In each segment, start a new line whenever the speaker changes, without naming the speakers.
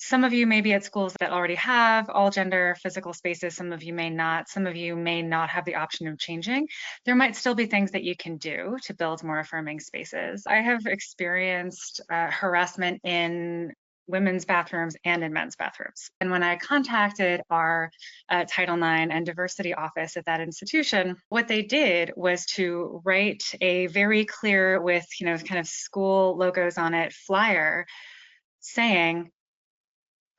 Some of you may be at schools that already have all gender physical spaces. Some of you may not. Some of you may not have the option of changing. There might still be things that you can do to build more affirming spaces. I have experienced harassment in women's bathrooms and in men's bathrooms. And when I contacted our Title IX and diversity office at that institution, what they did was to write a very clear, with kind of school logos on it, flyer saying,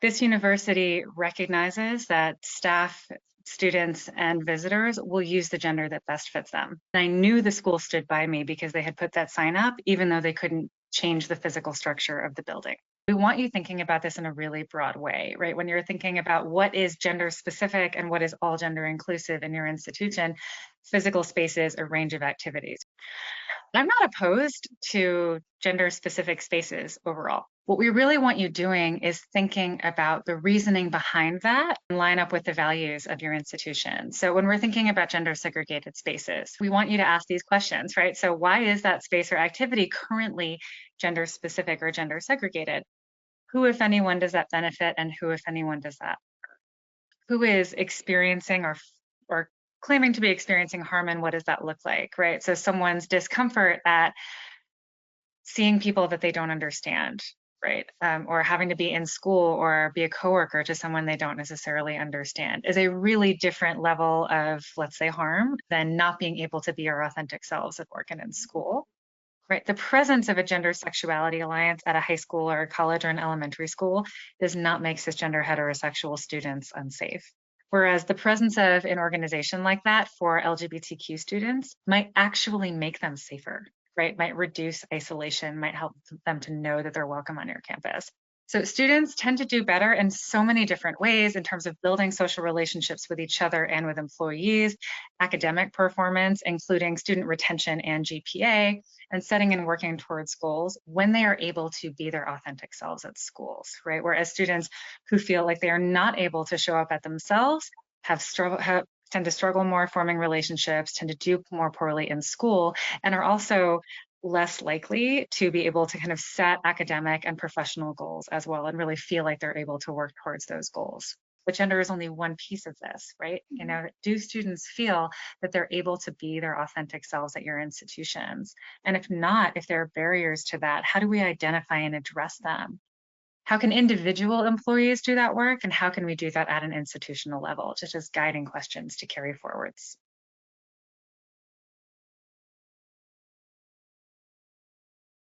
this university recognizes that staff, students, and visitors will use the gender that best fits them. And I knew the school stood by me because they had put that sign up, even though they couldn't change the physical structure of the building. We want you thinking about this in a really broad way, right? When you're thinking about what is gender specific and what is all gender inclusive in your institution, physical spaces, a range of activities. I'm not opposed to gender specific spaces overall. What we really want you doing is thinking about the reasoning behind that and line up with the values of your institution. So when we're thinking about gender segregated spaces, we want you to ask these questions, right? So why is that space or activity currently gender specific or gender segregated? Who, if anyone, does that benefit, and who, if anyone, does that hurt? Who is experiencing or claiming to be experiencing harm, and what does that look like, right? So someone's discomfort at seeing people that they don't understand, right? Or having to be in school or be a coworker to someone they don't necessarily understand is a really different level of, let's say, harm than not being able to be our authentic selves at work and in school, right? The presence of a gender sexuality alliance at a high school or a college or an elementary school does not make cisgender heterosexual students unsafe. Whereas the presence of an organization like that for LGBTQ students might actually make them safer, right? Might reduce isolation, might help them to know that they're welcome on your campus. So students tend to do better in so many different ways in terms of building social relationships with each other and with employees, academic performance, including student retention and GPA, and setting and working towards goals when they are able to be their authentic selves at schools, right? Whereas students who feel like they are not able to show up at themselves tend to struggle more forming relationships, tend to do more poorly in school, and are also less likely to be able to kind of set academic and professional goals as well and really feel like they're able to work towards those goals. But gender is only one piece of this, right? Do students feel that they're able to be their authentic selves at your institutions? And if not, if there are barriers to that, how do we identify and address them? How can individual employees do that work? And how can we do that at an institutional level, just as guiding questions to carry forwards?